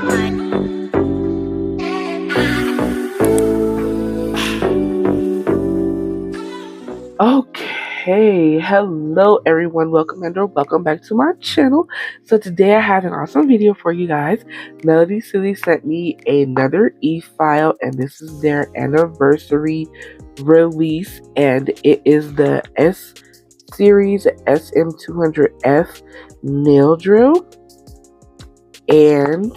Okay, hello everyone, welcome and or welcome back to my channel. So today I have an awesome video for you guys. MelodySusie sent me another Efile, and this is their anniversary release, and it is the S series SM200F nail drill, and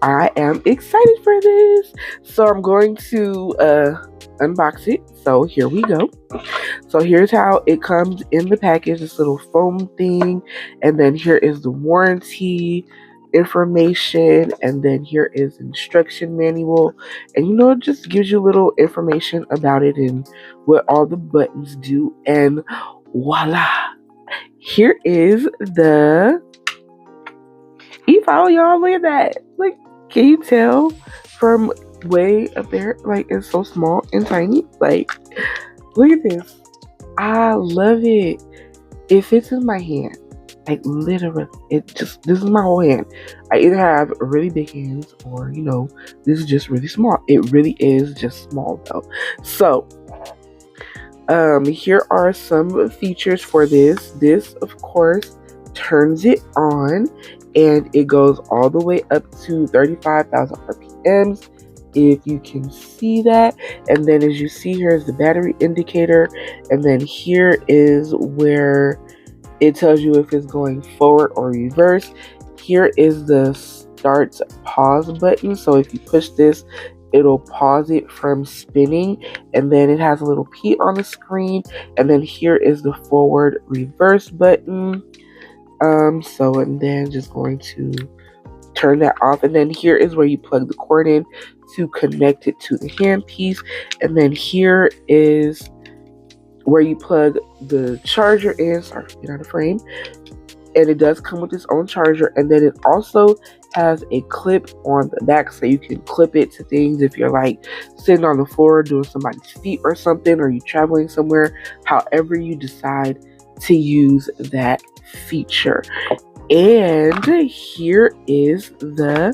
I am excited for this. So I'm going to unbox it. So here we go. So here's how it comes in the package, this little foam thing, and then here is the warranty information, and then here is instruction manual, and it just gives you a little information about it and what all the buttons do, and voila, here is the Efile, y'all. Look at that. Like, can you tell from way up there? Like, it's so small and tiny. Like, look at this. I love it. It fits in my hand. Like, literally. This is my whole hand. I either have really big hands or, this is just really small. It really is just small, though. So, here are some features for this. This, of course, turns it on, and it goes all the way up to 35,000 RPMs, if you can see that. And then as you see, here is the battery indicator, and then here is where it tells you if it's going forward or reverse. Here is the start pause button, so if you push this, it'll pause it from spinning, and then it has a little P on the screen, and then here is the forward reverse button. And then just going to turn that off, and then here is where you plug the cord in to connect it to the handpiece, and then here is where you plug the charger in. Sorry, get out of frame. And it does come with its own charger, and then it also has a clip on the back, so you can clip it to things if you're like sitting on the floor doing somebody's feet or something, or you're traveling somewhere, however you decide to use that feature. And here is the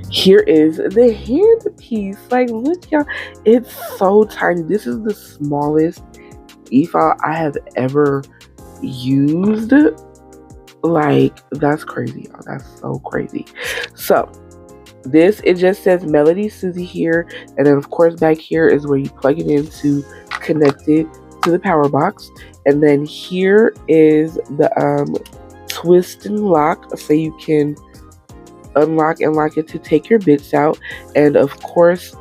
here is the handpiece. Like, look, y'all, it's so tiny. This is the smallest Efile I have ever used. Like, that's crazy, y'all. That's so crazy. So this, it just says MelodySusie here, and then of course back here is where you plug it in to connect it to the power box, and then here is the twist and lock, so you can unlock and lock it to take your bits out. And of course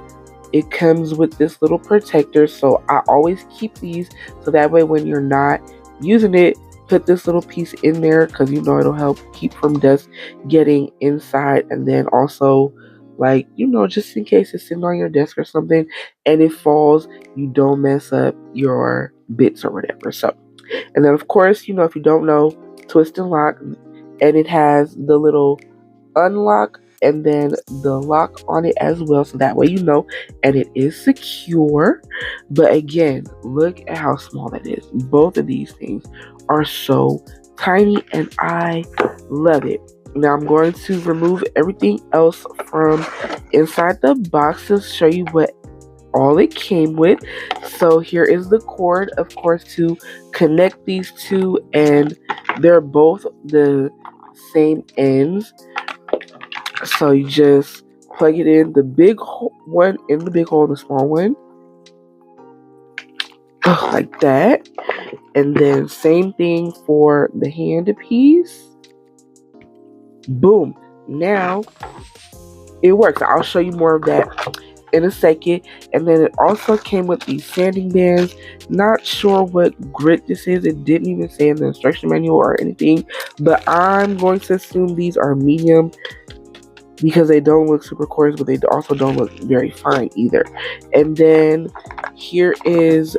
it comes with this little protector, so I always keep these, so that way when you're not using it, put this little piece in there, because it'll help keep from dust getting inside. And then also, like, just in case it's sitting on your desk or something and it falls, you don't mess up your bits or whatever. So, and then of course, if you don't know, twist and lock, and it has the little unlock and then the lock on it as well, so that way and it is secure. But again, look at how small that is. Both of these things are so tiny, and I love it. Now I'm going to remove everything else from inside the box to show you what all it came with. So here is the cord, of course, to connect these two, and they're both the same ends. So you just plug it in, the big one in the big hole, the small one, like that. And then same thing for the handpiece. Boom. Now it works. I'll show you more of that in a second. And then it also came with these sanding bands. Not sure what grit this is. It didn't even say in the instruction manual or anything, but I'm going to assume these are medium, because they don't look super coarse, but they also don't look very fine either. And then here is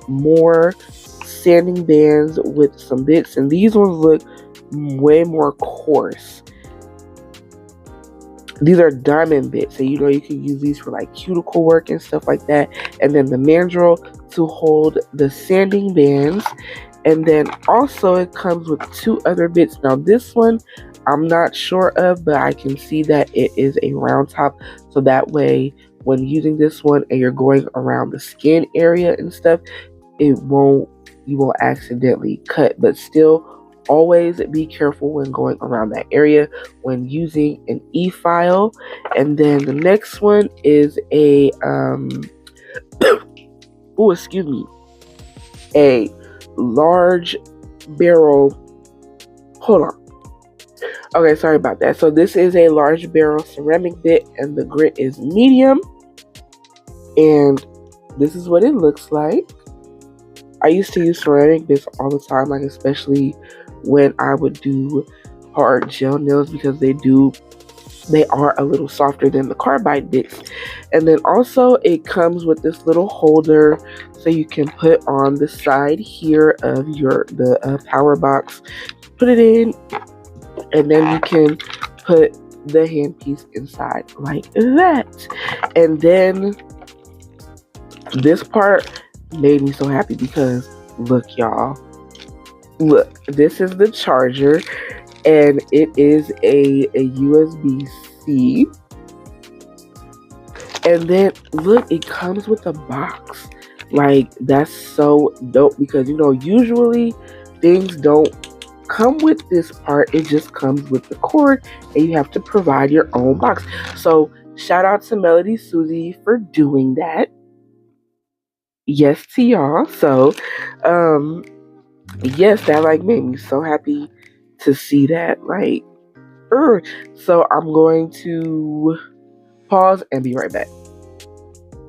more sanding bands with some bits, and these ones look way more coarse. These are diamond bits, so you can use these for like cuticle work and stuff like that. And then the mandrel to hold the sanding bands, And then also it comes with 2 other bits. Now this one I'm not sure of, but I can see that it is a round top, so that way when using this one and you're going around the skin area and stuff, you won't accidentally cut. But still, always be careful when going around that area when using an Efile. And then the next one is a oh, excuse me, a large barrel. Hold on. Okay, sorry about that. So this is a large barrel ceramic bit, and the grit is medium. And this is what it looks like. I used to use ceramic bits all the time, like especially when I would do hard gel nails, because they are a little softer than the carbide bits. And then also it comes with this little holder, so you can put on the side here of the power box, put it in, and then you can put the handpiece inside like that. And then this part made me so happy because look, y'all, look, this is the charger, and it is a USB-C. And then look, it comes with a box. Like, that's so dope, because you know, usually things don't come with this part. It just comes with the cord, and you have to provide your own box. So shout out to MelodySusie for doing that. Yes to y'all. So yes, that like made me so happy to see that. Like, so I'm going to pause and be right back.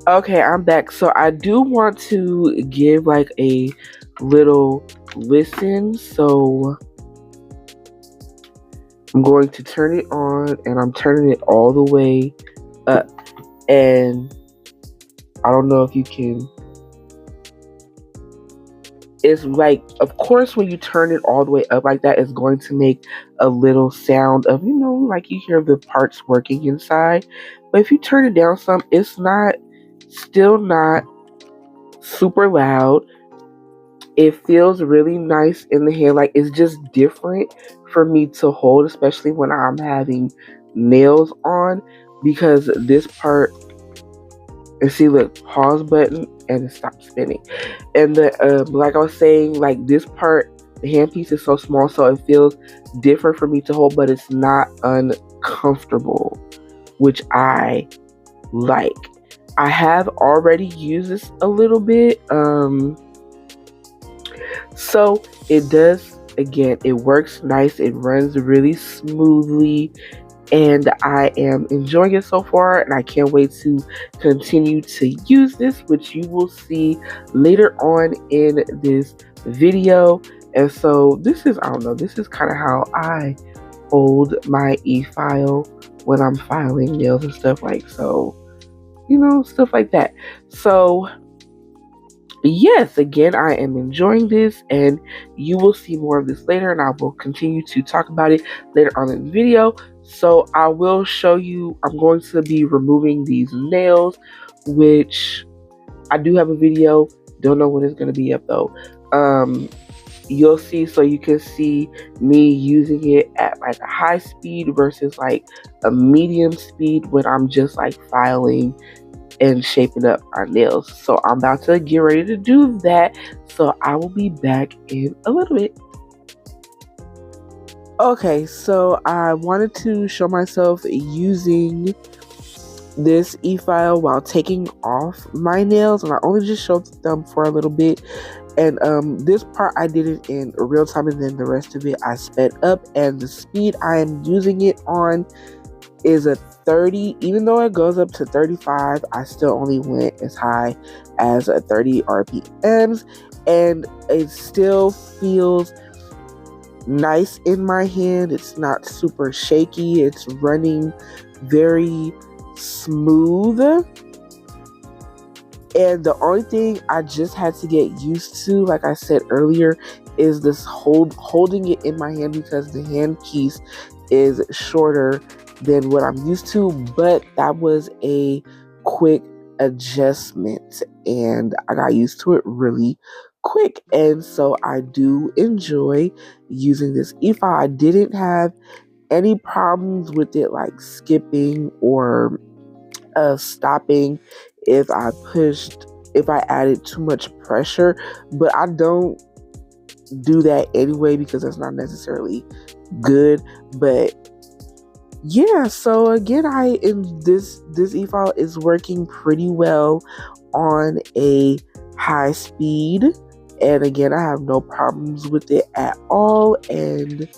Okay, I'm back. So I do want to give like a little listen. So I'm going to turn it on, and I'm turning it all the way up. And I don't know if you can. It's like, of course, when you turn it all the way up like that, it's going to make a little sound of, you know, like you hear the parts working inside. But if you turn it down some, it's still not super loud. It feels really nice in the hand. Like, it's just different for me to hold, especially when I'm having nails on, because this part, and see, look, pause button, and it stops spinning. And the like I was saying, like this part, the handpiece is so small, so it feels different for me to hold, but it's not uncomfortable, which I like. I have already used this a little bit, so it does, again, it works nice, it runs really smoothly, and I am enjoying it so far, and I can't wait to continue to use this, which you will see later on in this video. And so this is, I don't know, this is kind of how I hold my Efile when I'm filing nails and stuff, like, so, you know, stuff like that. So yes, again, I am enjoying this, and you will see more of this later, and I will continue to talk about it later on in the video. So I will show you, I'm going to be removing these nails, which I do have a video. Don't know when it's going to be up though. You'll see, so you can see me using it at like a high speed versus like a medium speed when I'm just like filing and shaping up our nails. So I'm about to get ready to do that, so I will be back in a little bit. Okay, so I wanted to show myself using this Efile while taking off my nails, and I only just showed them for a little bit. And this part I did it in real time, and then the rest of it I sped up, and the speed I am using it on is a 30. Even though it goes up to 35, I still only went as high as a 30 RPMs, and it still feels nice in my hand. It's not super shaky. It's running very smooth. And the only thing I just had to get used to, like I said earlier, is this holding it in my hand, because the hand piece is shorter than what I'm used to. But that was a quick adjustment, and I got used to it really quick. And so I do enjoy using this Efile. I didn't have any problems with it like skipping or stopping if I added too much pressure, but I don't do that anyway because that's not necessarily good. But yeah, so again, this Efile is working pretty well on a high speed, and again, I have no problems with it at all. And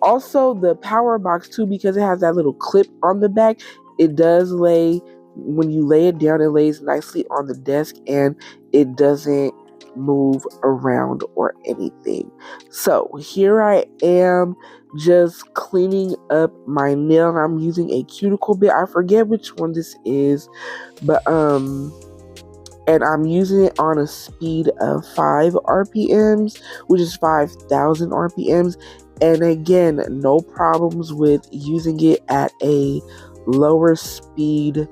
also the power box too, because it has that little clip on the back, it does lay, when you lay it down, it lays nicely on the desk and it doesn't move around or anything. So here I am just cleaning up my nail. I'm using a cuticle bit. I forget which one this is, but and I'm using it on a speed of 5 RPMs, which is 5,000 RPMs. And again, no problems with using it at a lower speed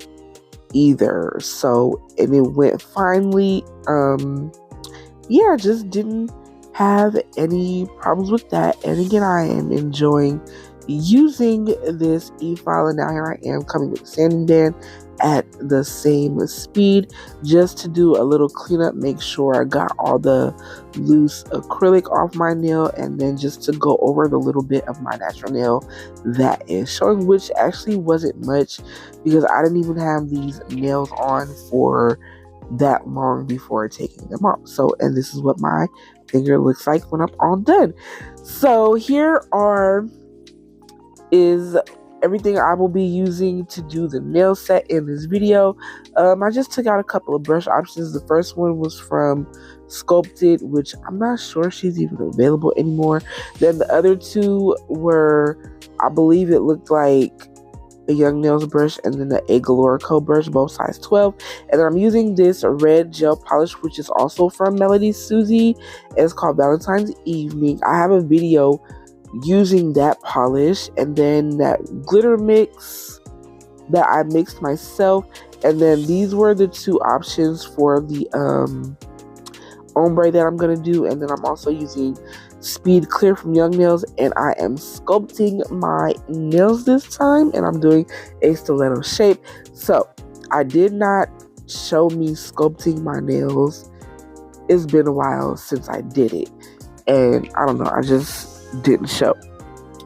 either. So, and it went finely. Yeah, just didn't have any problems with that. And again, I am enjoying using this Efile, and now here I am coming with a sanding band at the same speed just to do a little cleanup, make sure I got all the loose acrylic off my nail, and then just to go over the little bit of my natural nail that is showing, which actually wasn't much because I didn't even have these nails on for that long before taking them off. So, and this is what my finger looks like when I'm all done. So here is everything I will be using to do the nail set in this video. I just took out a couple of brush options. The first one was from Sculpted, which I'm not sure she's even available anymore. Then the other two were, I believe it looked like a Young Nails brush and then the A Galorico brush, both size 12. And then I'm using this red gel polish, which is also from MelodySusie. It's called Valentine's Evening. I have a video using that polish, and then that glitter mix that I mixed myself. And then these were the two options for the ombre that I'm going to do. And then I'm also using Speed Clear from Young Nails, and I am sculpting my nails this time, and I'm doing a stiletto shape. So I did not show me sculpting my nails. It's been a while since I did it, and I don't know, I just didn't show.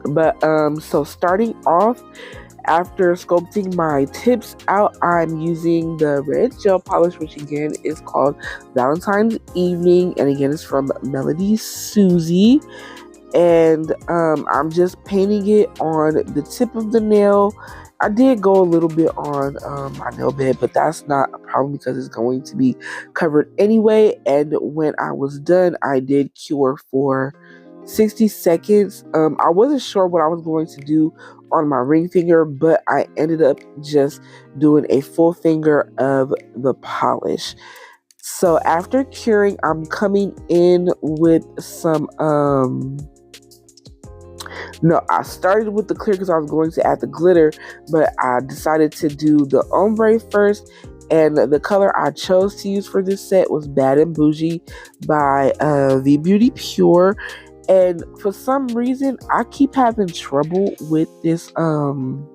But so starting off, after sculpting my tips out, I'm using the red gel polish, which again is called Valentine's Evening, and again it's from MelodySusie. And I'm just painting it on the tip of the nail. I did go a little bit on my nail bed, but that's not a problem because it's going to be covered anyway. And when I was done, I did cure for 60 seconds. I wasn't sure what I was going to do on my ring finger, but I ended up just doing a full finger of the polish. So after curing, I'm coming in with some no, I started with the clear because I was going to add the glitter, but I decided to do the ombre first. And the color I chose to use for this set was Bad and Bougie by V Beauty Pure. And for some reason, I keep having trouble with this acrylic.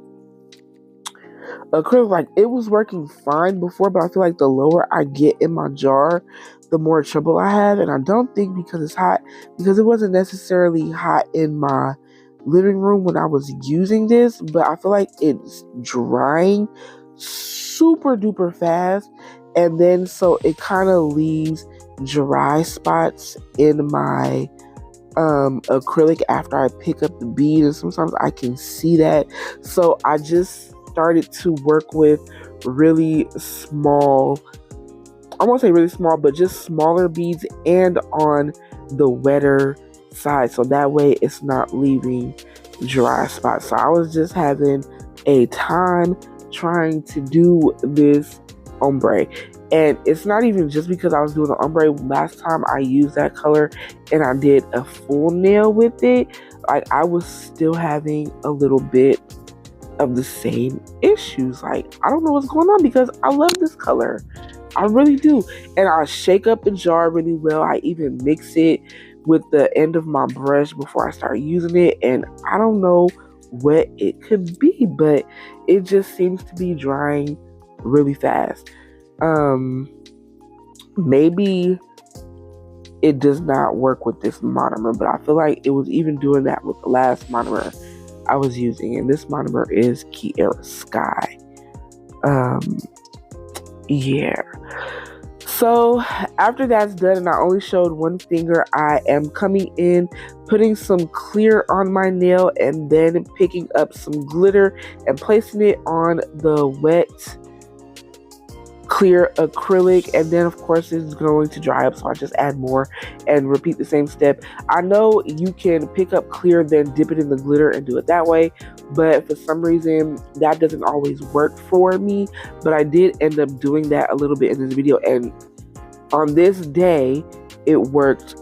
Like, it was working fine before, but I feel like the lower I get in my jar, the more trouble I have. And I don't think because it's hot, because it wasn't necessarily hot in my living room when I was using this, but I feel like it's drying super duper fast. And then so it kind of leaves dry spots in my acrylic after I pick up the bead, and sometimes I can see that. So I just started to work with really small, I won't say really small, but just smaller beads and on the wetter side, so that way it's not leaving dry spots. So I was just having a time trying to do this ombre. And it's not even just because I was doing the ombre. Last time I used that color and I did a full nail with it, like, I was still having a little bit of the same issues. Like, I don't know what's going on because I love this color. I really do. And I shake up the jar really well. I even mix it with the end of my brush before I start using it. And I don't know what it could be, but it just seems to be drying really fast. Maybe it does not work with this monomer, but I feel like it was even doing that with the last monomer I was using, and this monomer is Kiara Sky. Yeah. So after that's done, and I only showed one finger, I am coming in, putting some clear on my nail, and then picking up some glitter and placing it on the wet clear acrylic, and then of course it's going to dry up, so I just add more and repeat the same step. I know you can pick up clear, then dip it in the glitter and do it that way, but for some reason that doesn't always work for me. But I did end up doing that a little bit in this video, and on this day it worked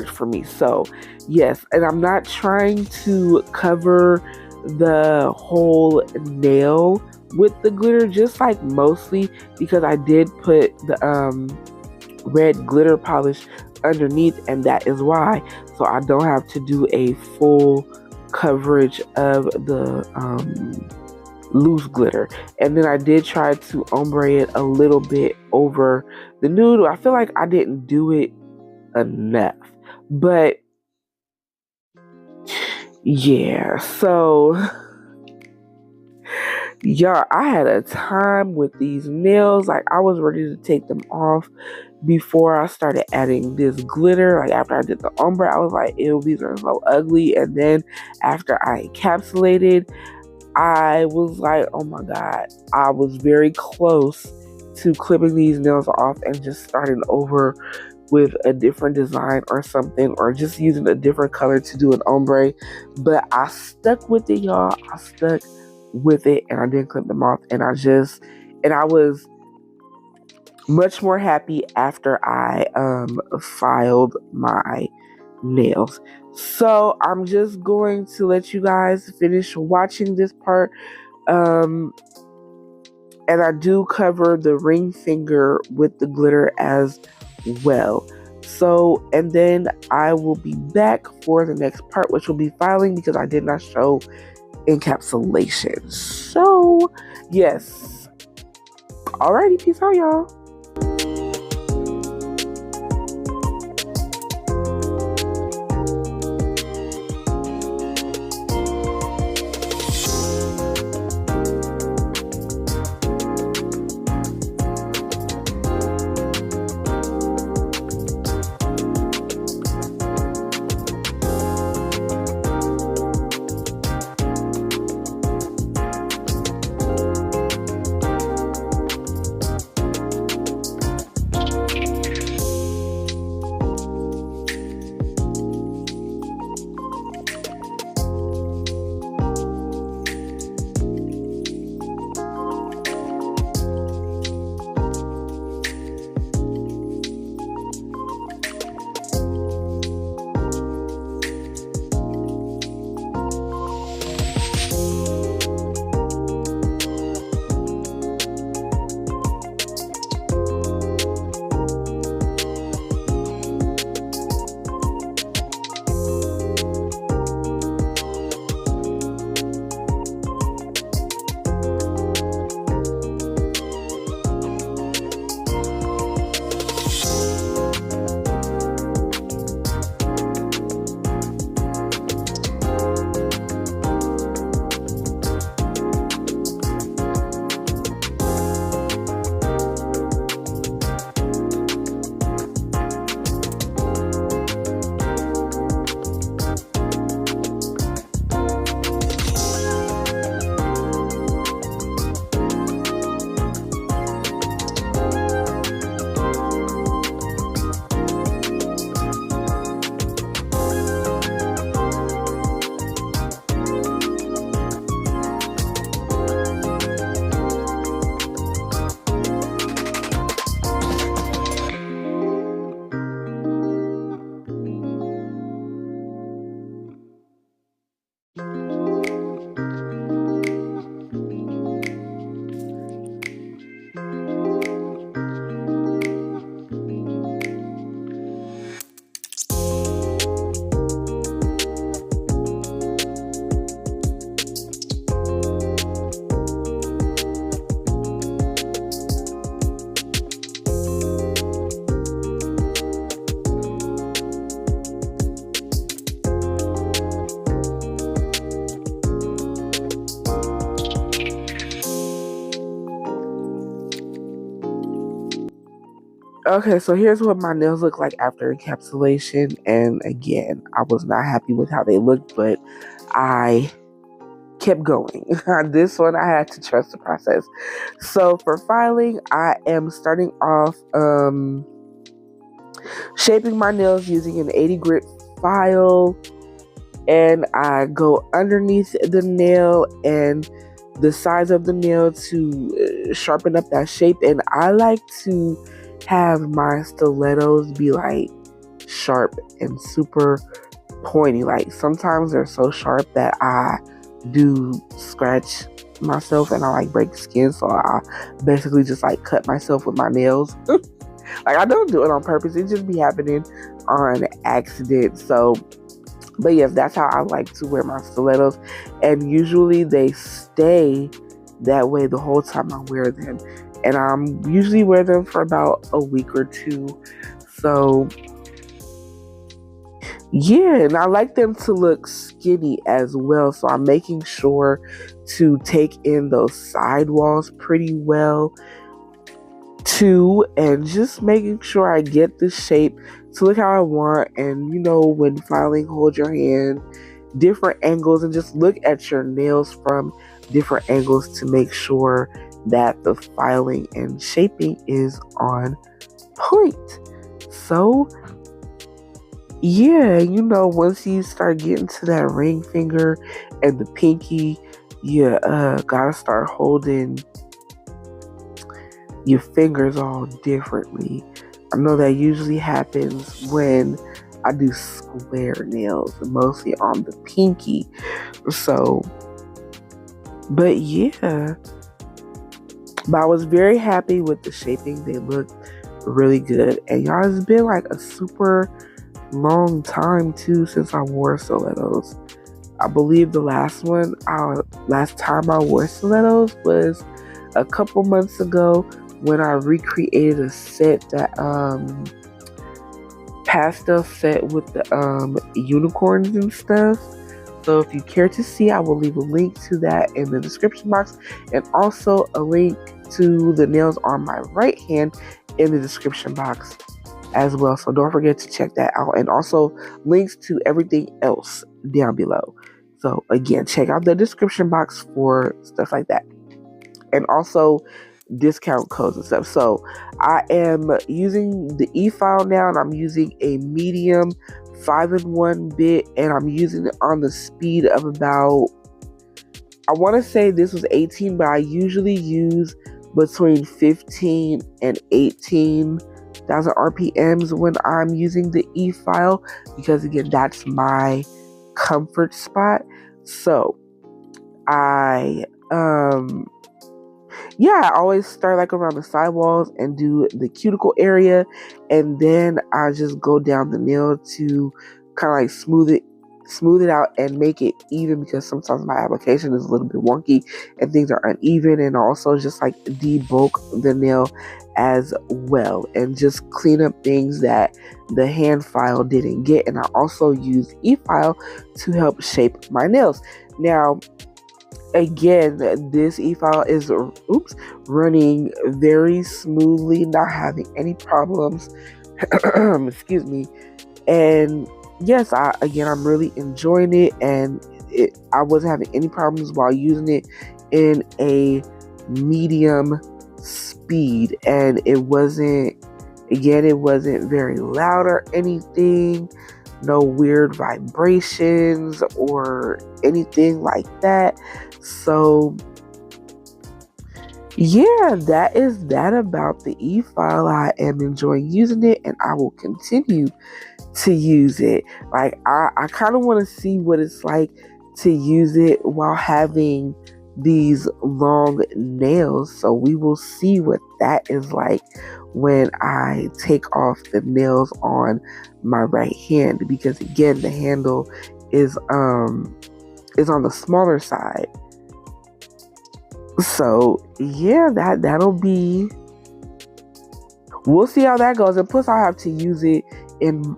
for me. So yes, and I'm not trying to cover the whole nail with the glitter, just like mostly, because I did put the red glitter polish underneath, and that is why, so I don't have to do a full coverage of the loose glitter. And then I did try to ombre it a little bit over the nude. I feel like I didn't do it enough, but yeah. So y'all, I had a time with these nails. Like, I was ready to take them off before I started adding this glitter. Like, after I did the ombre, I was like, ew, these are so ugly. And then after I encapsulated, I was like, oh my god, I was very close to clipping these nails off and just starting over with a different design or something, or just using a different color to do an ombre. But I stuck with it, y'all. I stuck with it, and I didn't clip them off, and I was much more happy after I filed my nails. So I'm just going to let you guys finish watching this part, and I do cover the ring finger with the glitter as well. So, and then I will be back for the next part, which will be filing, because I did not show encapsulation. So yes, alrighty, peace out, y'all. Okay, so here's what my nails look like after encapsulation. And again, I was not happy with how they looked, but I kept going. This one, I had to trust the process. So for filing, I am starting off shaping my nails using an 80 grit file. And I go underneath the nail and the sides of the nail to sharpen up that shape. And I like to have my stilettos be like sharp and super pointy. Like sometimes they're so sharp that I do scratch myself and I like break skin, so I basically just like cut myself with my nails. Like I don't do it on purpose, it just be happening on accident. So but yes, that's how I like to wear my stilettos, and usually they stay that way the whole time I wear them. And I'm usually wear them for about a week or two. So yeah, and I like them to look skinny as well. So I'm making sure to take in those sidewalls pretty well too, and just making sure I get the shape to look how I want. And you know, when filing, hold your hand different angles and just look at your nails from different angles to make sure that the filing and shaping is on point. So yeah, you know, once you start getting to that ring finger and the pinky, you gotta start holding your fingers all differently. I know that usually happens when I do square nails, mostly on the pinky. So, but yeah. But I was very happy with the shaping. They looked really good. And y'all, it's been like a super long time too since I wore stilettos. I believe the last time I wore stilettos was a couple months ago when I recreated a set, that pastel set with the unicorns and stuff. So if you care to see, I will leave a link to that in the description box, and also a link to the nails on my right hand in the description box as well. So don't forget to check that out, and also links to everything else down below. So again, check out the description box for stuff like that, and also discount codes and stuff. So I am using the Efile now, and I'm using a medium 5-in-1 bit, and I'm using it on the speed of about, I want to say this was 18, but I usually use between 15 and 18,000 RPMs when I'm using the Efile, because again, that's my comfort spot. So I always start like around the sidewalls and do the cuticle area, and then I just go down the nail to kind of like smooth it out and make it even, because sometimes my application is a little bit wonky and things are uneven, and also just like debulk the nail as well, and just clean up things that the hand file didn't get. And I also use Efile to help shape my nails. Now again, this Efile is running very smoothly, not having any problems. Excuse me. And yes, I'm really enjoying it, and I wasn't having any problems while using it in a medium speed, and it wasn't very loud or anything. No weird vibrations or anything like that. So yeah, that is that about the Efile. I am enjoying using it, and I will continue to use it. Like I kind of want to see what it's like to use it while having these long nails. So we will see what that is like when I take off the nails on my right hand, because again, the handle is on the smaller side. So yeah, that'll be, we'll see how that goes. And plus I have to use it in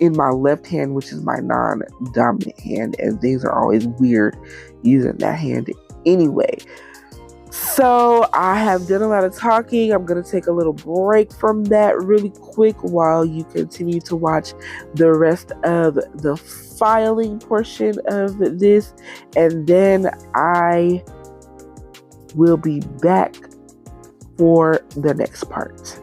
my left hand, which is my non-dominant hand, and things are always weird using that hand anyway. So I have done a lot of talking. I'm going to take a little break from that really quick while you continue to watch the rest of the filing portion of this. And then I will be back for the next part.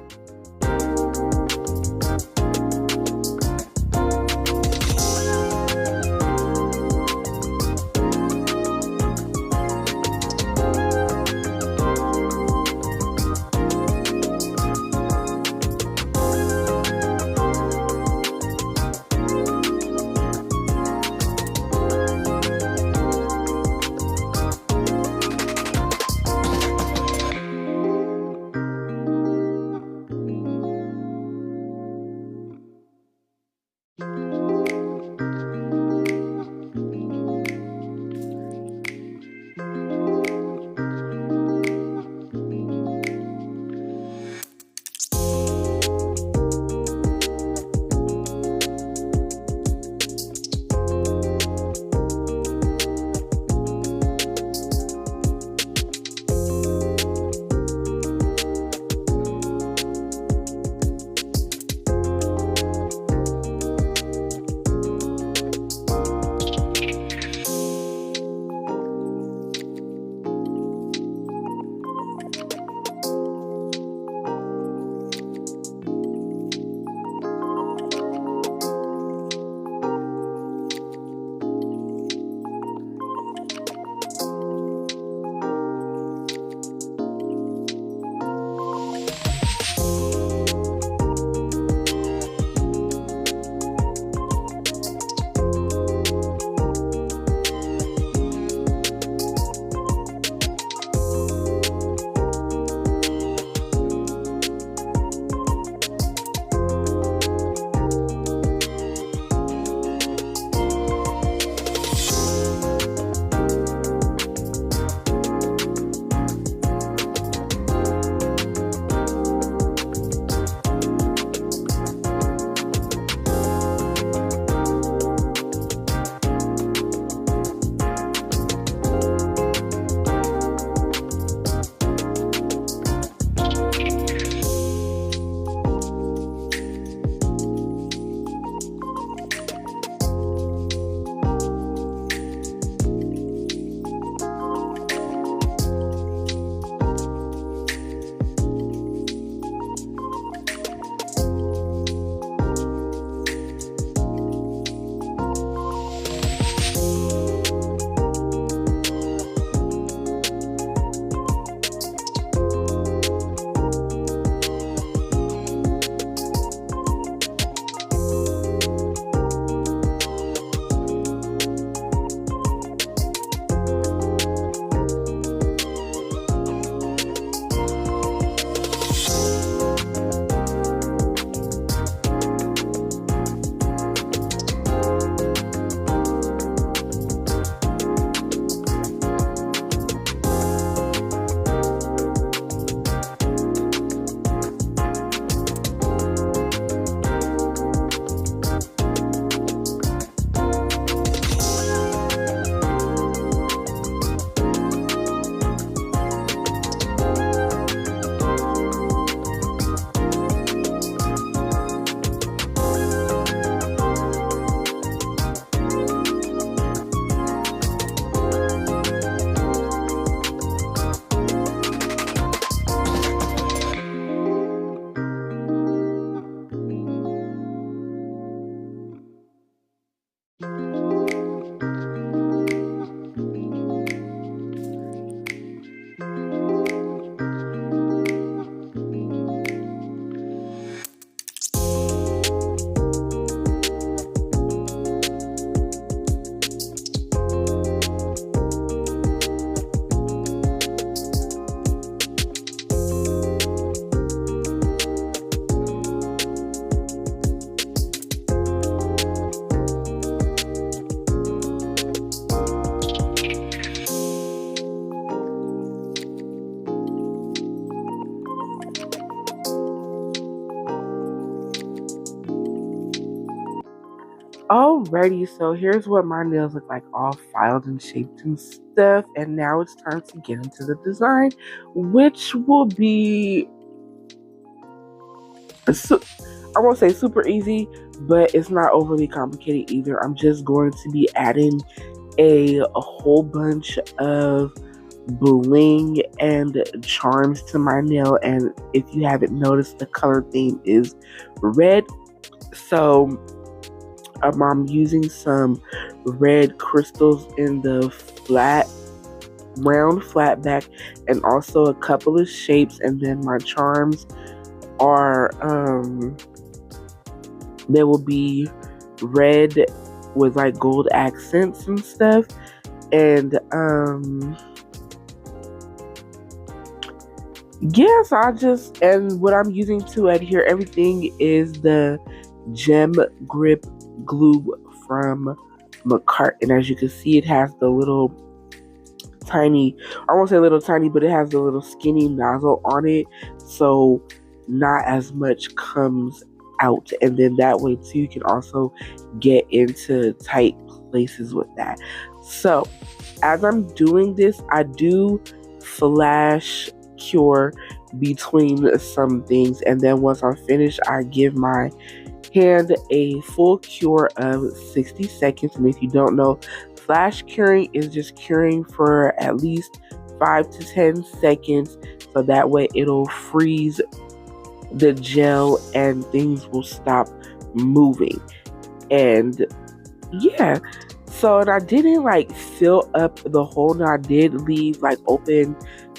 Alrighty, so here's what my nails look like, all filed and shaped and stuff. And now it's time to get into the design, which will be, I won't say super easy, but it's not overly complicated either. I'm just going to be adding a whole bunch of bling and charms to my nail. And if you haven't noticed, the color theme is red. So I'm using some red crystals in the round flat back, and also a couple of shapes. And then my charms are they will be red with like gold accents and stuff. And yeah, so and what I'm using to adhere everything is the Gem Grip glue from McCart. And as you can see, it has the little tiny, I won't say little tiny, but it has the little skinny nozzle on it, so not as much comes out. And then that way too, you can also get into tight places with that. So as I'm doing this, I do flash cure between some things, and then once I'm finished, I give my hand a full cure of 60 seconds. And if you don't know, flash curing is just curing for at least 5 to 10 seconds, so that way it'll freeze the gel and things will stop moving. And yeah, so, and I didn't like fill up the hole. Now I did leave like open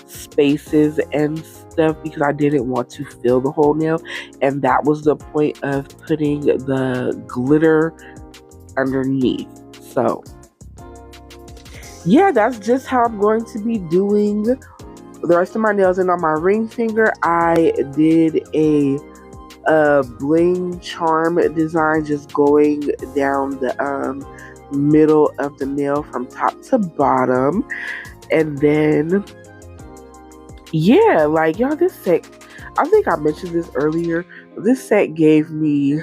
spaces and stuff because I didn't want to fill the whole nail, and that was the point of putting the glitter underneath. So yeah, that's just how I'm going to be doing the rest of my nails. And on my ring finger, I did a bling charm design, just going down the middle of the nail from top to bottom. And then yeah, like y'all, this set, I think I mentioned this earlier, this set gave me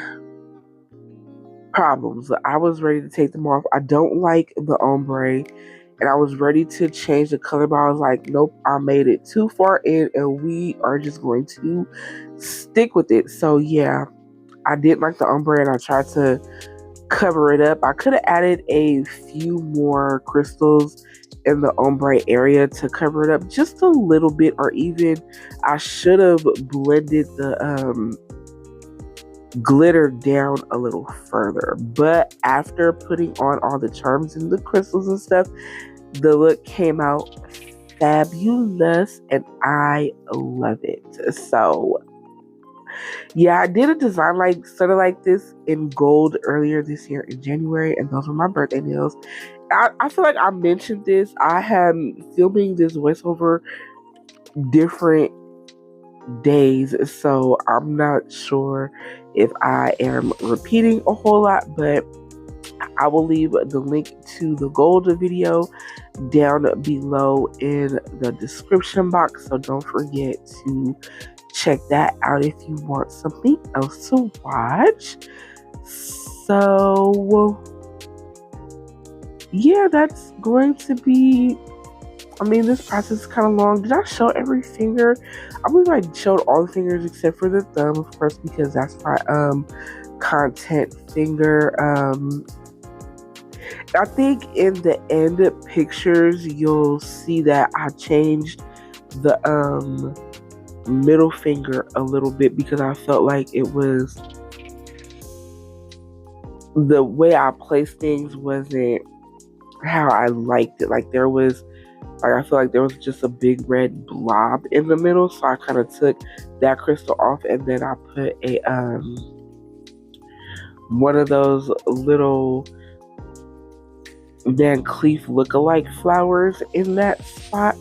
problems. I was ready to take them off. I don't like the ombre, and I was ready to change the color, but I was like, nope, I made it too far in, and we are just going to stick with it. So yeah, I didn't like the ombre, and I tried to cover it up. I could have added a few more crystals in the ombre area to cover it up just a little bit, or even I should have blended the glitter down a little further. But after putting on all the charms and the crystals and stuff, the look came out fabulous, and I love it. So yeah, I did a design like sort of like this in gold earlier this year in January, and those were my birthday nails. I feel like I mentioned this. I am filming this voiceover different days, so I'm not sure if I am repeating a whole lot, but I will leave the link to the gold video down below in the description box, so don't forget to check that out if you want something else to watch. So yeah, that's going to be, I mean, this process is kind of long. Did I show every finger? I believe I showed all the fingers except for the thumb, of course, because that's my content finger. I think in the end pictures you'll see that I changed the middle finger a little bit because I felt like it was, the way I placed things wasn't how I liked it. Like there was, like I feel like there was just a big red blob in the middle, so I kind of took that crystal off, and then I put a one of those little Van Cleef lookalike flowers in that spot.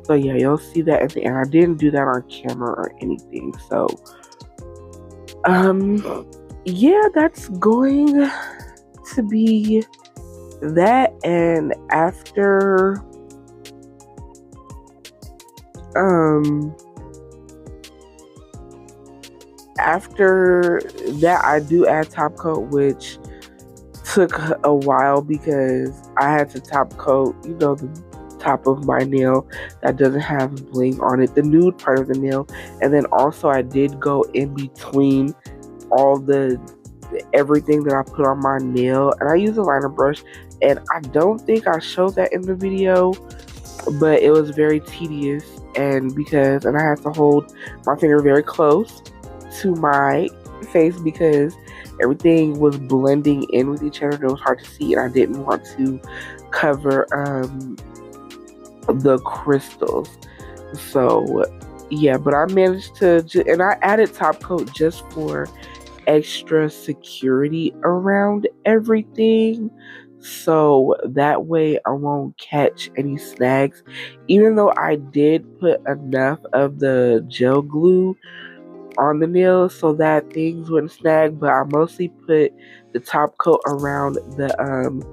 So yeah, you'll see that at the end. I didn't do that on camera or anything. So yeah, that's going to be that. And after that, I do add top coat, which took a while because I had to top coat, you know, the top of my nail that doesn't have bling on it, the nude part of the nail. And then also I did go in between all the everything that I put on my nail, and I use a liner brush, and I don't think I showed that in the video, but it was very tedious. And I had to hold my finger very close to my face because everything was blending in with each other. It was hard to see, and I didn't want to cover the crystals. So yeah, but I managed to, and I added top coat just for extra security around everything, so that way I won't catch any snags, even though I did put enough of the gel glue on the nails so that things wouldn't snag. But I mostly put the top coat around the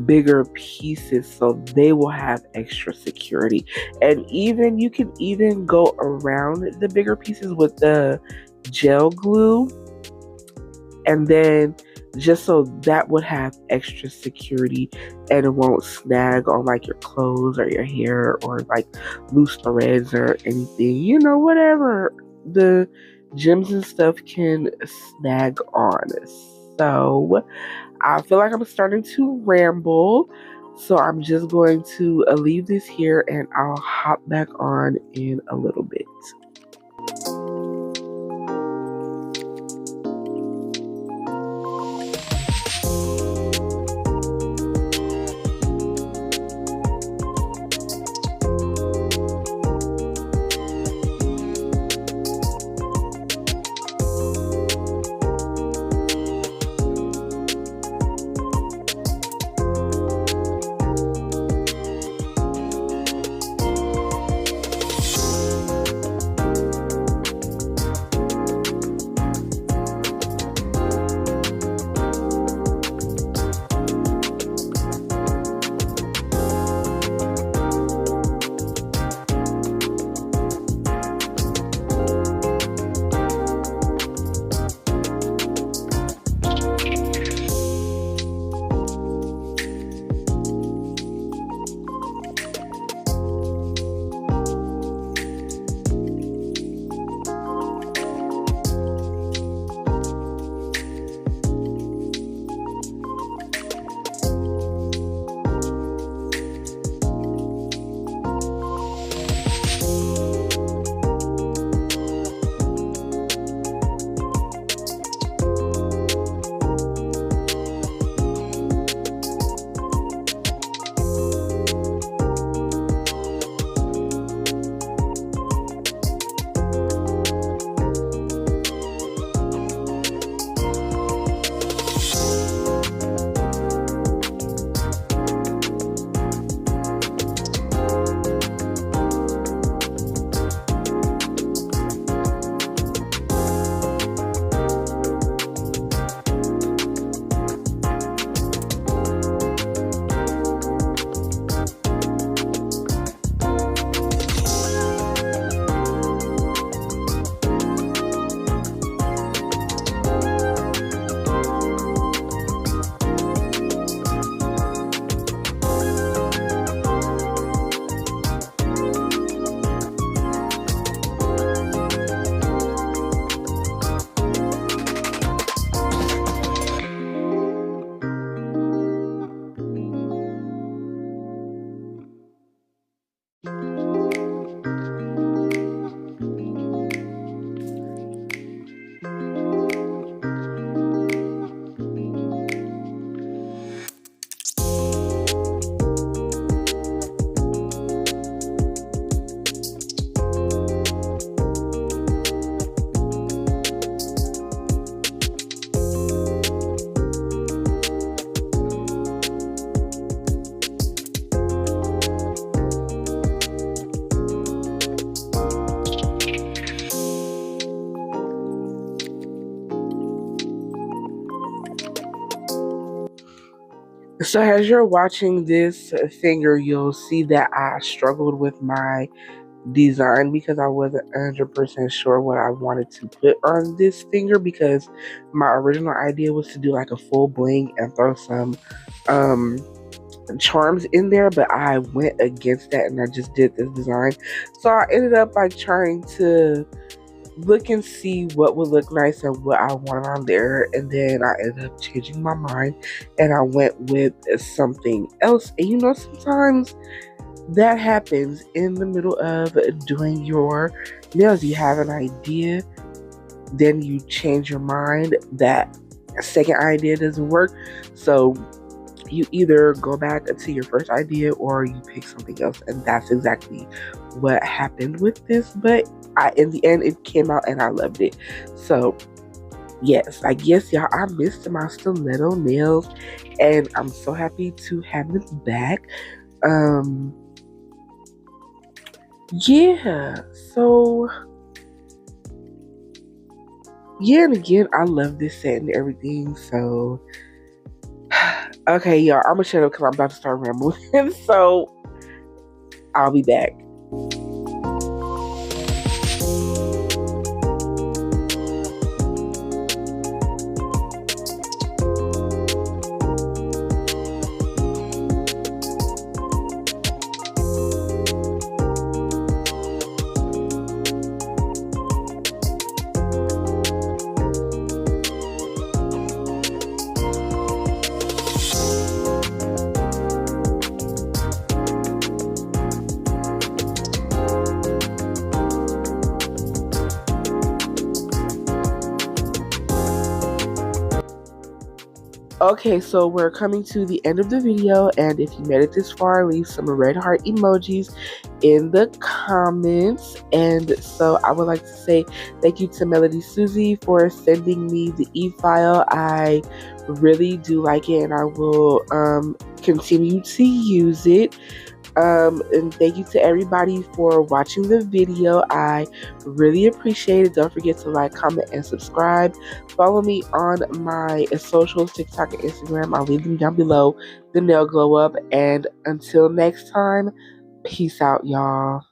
bigger pieces so they will have extra security. And even you can even go around the bigger pieces with the gel glue, and then just so that would have extra security and it won't snag on like your clothes or your hair or like loose threads or anything, you know, whatever the gems and stuff can snag on. So I feel like I'm starting to ramble, so I'm just going to leave this here and I'll hop back on in a little bit. So as you're watching this finger, you'll see that I struggled with my design because I wasn't 100% sure what I wanted to put on this finger, because my original idea was to do like a full bling and throw some charms in there, but I went against that and I just did this design. So I ended up like trying to look and see what would look nice and what I wanted on there, and then I ended up changing my mind and I went with something else. And you know, sometimes that happens in the middle of doing your nails. You have an idea, then you change your mind, that second idea doesn't work, so you either go back to your first idea or you pick something else. And that's exactly what happened with this, but in the end it came out and I loved it. So yes, I guess y'all, I missed my stiletto nails and I'm so happy to have them back. Yeah, so yeah, and again, I love this set and everything. So okay, y'all, I'm gonna shut up because I'm about to start rambling. So I'll be back. Okay, so we're coming to the end of the video, and if you made it this far, leave some red heart emojis in the comments. And so I would like to say thank you to MelodySusie for sending me the Efile. I really do like it and I will continue to use it. And thank you to everybody for watching the video. I really appreciate it. Don't forget to like, comment, and subscribe. Follow me on my socials, TikTok and Instagram. I'll leave them down below. The Nail Glow Up. And until next time, peace out, y'all.